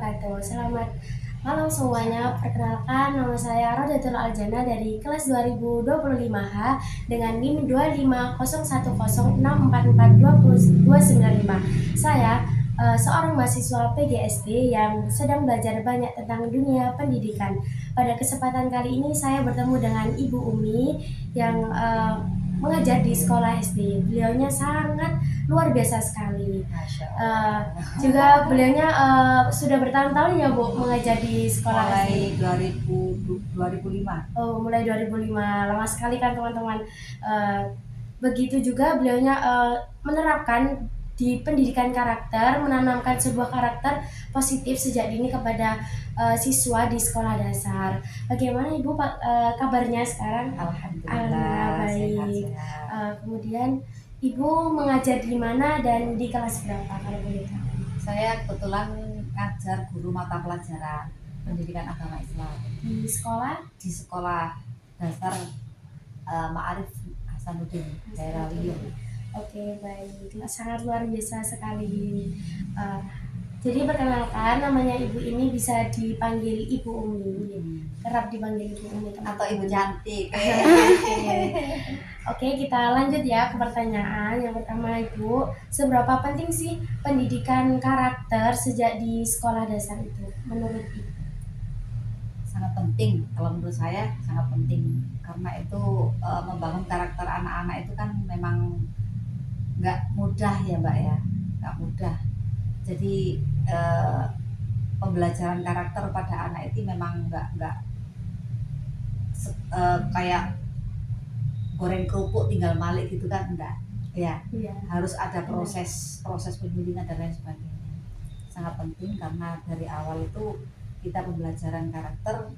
wabarakatuh. Selamat malam semuanya. Perkenalkan, nama saya Rodatul Aljana dari kelas 2025H dengan NIM 25010644295. Saya seorang mahasiswa PGSD yang sedang belajar banyak tentang dunia pendidikan. Pada kesempatan kali ini saya bertemu dengan Ibu Umi yang mengajar di sekolah SD. Beliaunya sangat luar biasa sekali. Masya Eh, Allah. juga beliaunya sudah bertahun-tahun ya Bu mengajar di sekolah Mulai SD. 2005. Oh, mulai 2005, lama sekali kan teman-teman. Eh, Begitu juga beliaunya menerapkan di pendidikan karakter, menanamkan sebuah karakter positif sejak dini kepada siswa di sekolah dasar. Bagaimana Ibu kabarnya sekarang? Alhamdulillah Alhamdulillah baik. sehat-sehat. Kemudian Ibu mengajar di mana dan di kelas berapa kalau boleh tahu? Saya kebetulan ngajar guru mata pelajaran pendidikan agama Islam Di sekolah? di sekolah dasar Ma'arif Hasanuddin daerah Liyung. Oke, baik. Sangat luar biasa sekali. Eh, jadi perkenalkan, namanya Ibu ini bisa dipanggil Ibu Umi. Kerap dipanggil Ibu Umi, Atau ibu teman-teman. cantik. Oke. Oke, kita lanjut ya ke pertanyaan. Yang pertama, Ibu, seberapa penting sih pendidikan karakter sejak di sekolah dasar itu menurut Ibu? Sangat penting, kalau menurut saya sangat penting karena itu membangun karakter anak-anak itu kan memang nggak mudah ya Mbak ya, nggak mudah. Jadi eh, pembelajaran karakter pada anak itu memang nggak kayak goreng kerupuk tinggal malik gitu kan, enggak ya. Iya. Harus ada proses pembimbingan dan lain sebagainya. Sangat penting karena dari awal itu kita pembelajaran karakter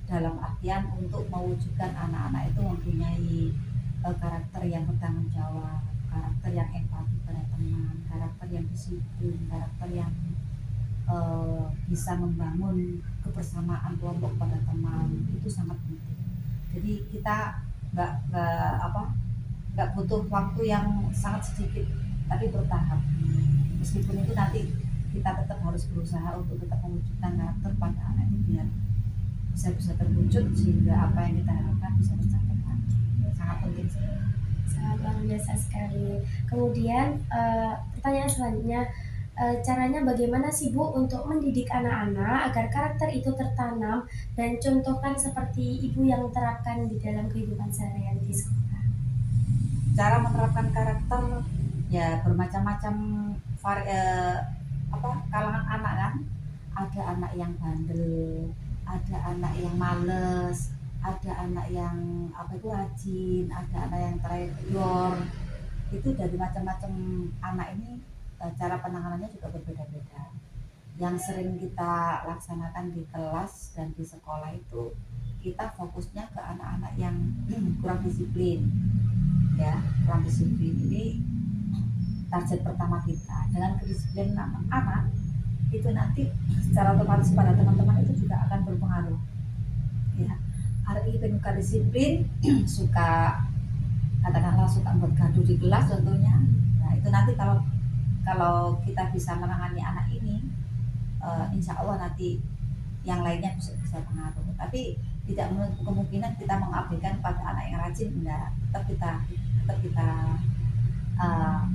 dalam artian untuk mewujudkan anak-anak itu mempunyai karakter yang bertanggung jawab, karakter yang empati pada teman, karakter yang disiplin, karakter yang bisa membangun kebersamaan kelompok pada teman. Itu sangat penting. Jadi kita nggak butuh waktu yang sangat sedikit, tapi bertahap. Meskipun itu nanti kita tetap harus berusaha untuk tetap mewujudkan karakter pada anak itu biar bisa terwujud sehingga apa yang kita harapkan bisa tercapai. Sangat penting sekali. Sangat luar biasa sekali. Kemudian pertanyaan selanjutnya, caranya bagaimana sih Bu untuk mendidik anak-anak agar karakter itu tertanam dan contohkan seperti Ibu yang terapkan di dalam kehidupan sehari-hari di sekolah? Cara menerapkan karakter ya bermacam-macam kalangan anak kan. Ada anak yang bandel, ada anak yang males, ada anak yang rajin, ada anak yang tertidur. Itu dari macam-macam anak ini cara penanganannya juga berbeda-beda. Yang sering kita laksanakan di kelas dan di sekolah itu kita fokusnya ke anak-anak yang kurang disiplin ya. Kurang disiplin ini target pertama kita. Dengan kedisiplinan anak itu nanti secara otomatis pada teman-teman itu juga akan berpengaruh ya. Hari ini penuh disiplin suka katakanlah suka buat gaduh di kelas contohnya. Nah itu nanti kalau kita bisa menangani anak ini, insya Allah nanti yang lainnya bisa pengaruh. Tapi tidak menutup kemungkinan kita mengabaikan pada anak yang rajin, enggak. Tetap kita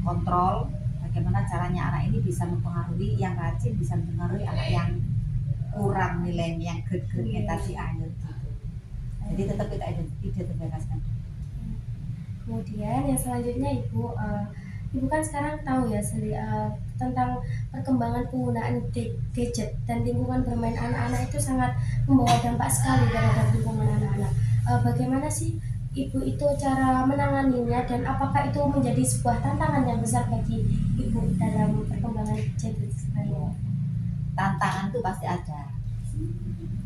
kontrol bagaimana caranya anak ini bisa mempengaruhi yang rajin, bisa mempengaruhi anak yang kurang nilainya, yang grade-nya tadi akhir gitu. Jadi tetap kita identifikasikan. Kemudian yang selanjutnya Ibu kan sekarang tahu ya tentang perkembangan penggunaan gadget dan lingkungan bermain anak-anak itu sangat membawa dampak sekali terhadap lingkungan anak-anak. Bagaimana sih Ibu itu cara menanganinya dan apakah itu menjadi sebuah tantangan yang besar bagi Ibu dalam perkembangan gadget sekarang? Tantangan itu pasti ada.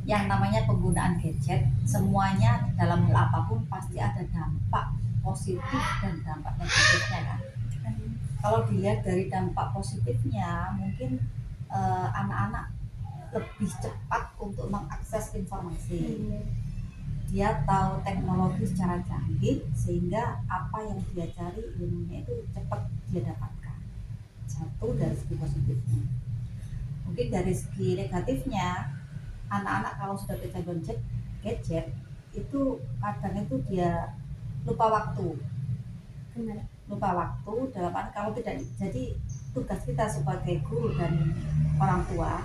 Yang namanya penggunaan gadget, semuanya dalam hal apapun pasti ada dampak positif dan dampak negatifnya kan. Kalau dilihat dari dampak positifnya, mungkin anak-anak lebih cepat untuk mengakses informasi. Dia tahu teknologi secara canggih sehingga apa yang dia cari ilmunya itu cepat dia dapatkan. Satu dari segi positifnya. Mungkin dari segi negatifnya, anak-anak kalau sudah kecanduan gadget itu kadang itu dia lupa waktu. Benar. Lupa waktu dalam arti kalau tidak, jadi tugas kita sebagai guru dan orang tua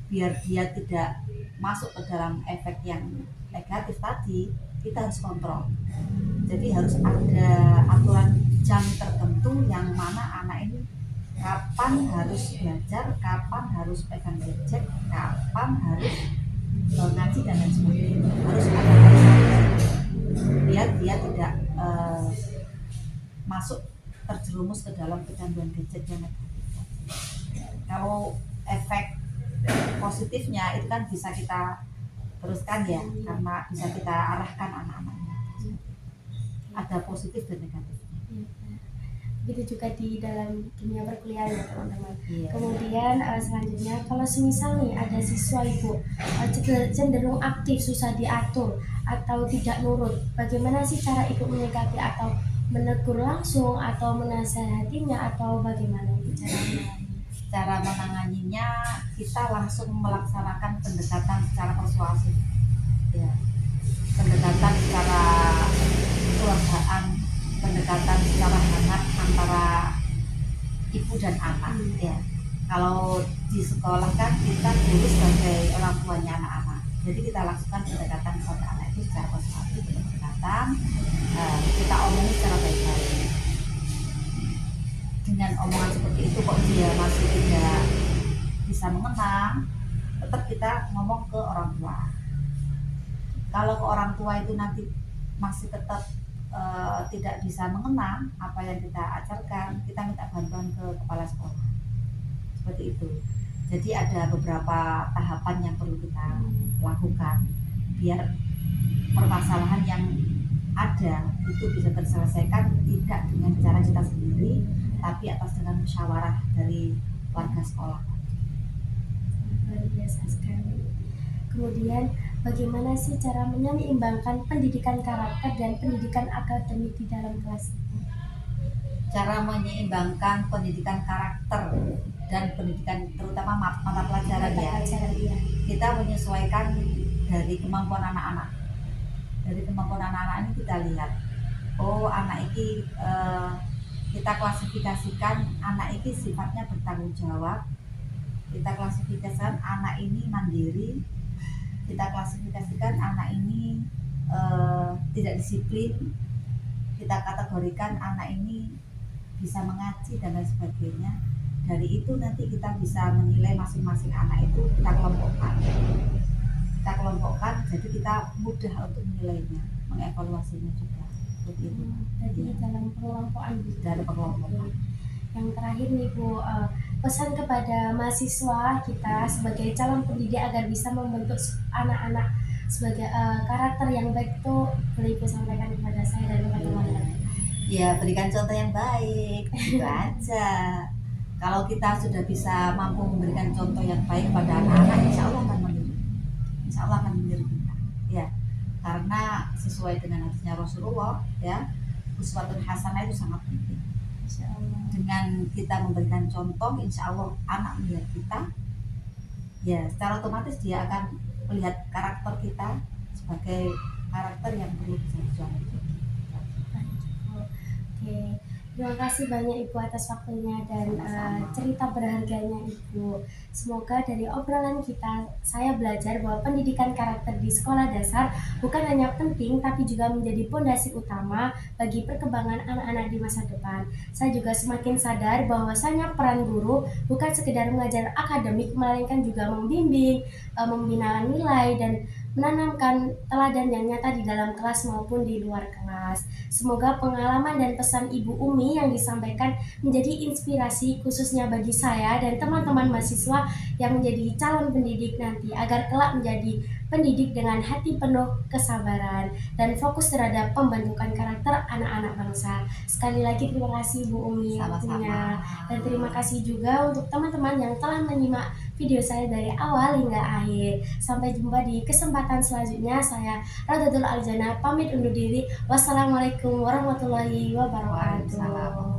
biar dia tidak masuk ke dalam efek yang negatif tadi, kita harus kontrol. Jadi harus ada aturan jam tertentu yang mana anak ini kapan harus belajar, kapan harus pegang gadget, kapan harus ngaji dan lain sebagainya. Harus ada biar dia tidak masuk terjerumus ke dalam kecanduan gadget yang negatif. Kalau efek positifnya itu kan bisa kita teruskan ya, karena bisa kita arahkan anak-anaknya. Ada positif dan negatif. Begitu juga di dalam dunia perkuliahan ya teman-teman. Iya. Kemudian selanjutnya kalau semisal nih ada siswa ibu cenderung aktif, susah diatur atau tidak nurut, bagaimana sih cara ibu menyikapi, atau menegur langsung atau menasehatinya, atau bagaimana ibu caranya? Cara menanganinya kita langsung melaksanakan pendekatan secara persuasif, ya, pendekatan secara keluargaan, pendekatan secara hangat antara ibu dan anak, ya. Kalau di sekolah kan kita dulu sebagai orang tuanya anak-anak, jadi kita lakukan pendekatan kepada anak itu secara persuasif, pendekatan kita omongin secara baik-baik. Dengan omongan seperti itu kok dia masih tidak bisa mengenang, tetap kita ngomong ke orang tua. Kalau ke orang tua itu nanti masih tetap tidak bisa mengenang apa yang kita ajarkan, kita minta bantuan ke kepala sekolah. Seperti itu. Jadi ada beberapa tahapan yang perlu kita lakukan biar permasalahan yang ada itu bisa terselesaikan, tidak dengan cara kita sendiri, tapi atas dengan musyawarah dari warga sekolah. Luar biasa sekali. Kemudian bagaimana sih cara menyeimbangkan pendidikan karakter dan pendidikan akademik di dalam kelas? Cara menyeimbangkan pendidikan karakter dan pendidikan terutama mata pelajaran ya, kita menyesuaikan dari kemampuan anak-anak. Dari kemampuan anak-anak ini kita lihat, oh anak ini kita klasifikasikan anak ini sifatnya bertanggung jawab, kita klasifikasikan anak ini mandiri, kita klasifikasikan anak ini tidak disiplin, kita kategorikan anak ini bisa mengaji dan lain sebagainya. Dari itu nanti kita bisa menilai masing-masing anak itu, kita kelompokkan, jadi kita mudah untuk menilainya, mengevaluasinya juga. Seperti itu. Jadi dalam pengelompokan. Dari pengelompokan. Yang terakhir nih Bu, pesan kepada mahasiswa kita sebagai calon pendidik agar bisa membentuk anak-anak sebagai karakter yang baik itu boleh Ibu sampaikan kepada saya dan teman-teman. Ya, berikan contoh yang baik, itu aja. Kalau kita sudah bisa mampu memberikan contoh yang baik pada anak-anak, insya Allah akan meniru kita, ya. Karena sesuai dengan hadisnya Rasulullah, ya, uswatun hasanah itu sangat penting. Dengan kita memberikan contoh, insya Allah anak melihat kita, ya secara otomatis dia akan melihat karakter kita sebagai karakter yang perlu bisa dicontoh. Oke, terima kasih banyak Ibu atas waktunya dan cerita berharganya Ibu. Semoga dari obrolan kita, saya belajar bahwa pendidikan karakter di sekolah dasar bukan hanya penting, tapi juga menjadi fondasi utama bagi perkembangan anak-anak di masa depan. Saya juga semakin sadar bahwasanya peran guru bukan sekedar mengajar akademik, melainkan juga membimbing, membina nilai, dan menanamkan teladan yang nyata di dalam kelas maupun di luar kelas. Semoga pengalaman dan pesan Ibu Umi yang disampaikan menjadi inspirasi khususnya bagi saya dan teman-teman mahasiswa yang menjadi calon pendidik nanti, agar kelak menjadi pendidik dengan hati penuh kesabaran dan fokus terhadap pembentukan karakter anak-anak bangsa. Sekali lagi terima kasih Bu Umi waktunya, dan terima kasih juga untuk teman-teman yang telah menyimak video saya dari awal hingga akhir. Sampai jumpa di kesempatan selanjutnya. Saya Radatul Aljana pamit undur diri. Wassalamualaikum warahmatullahi wabarakatuh.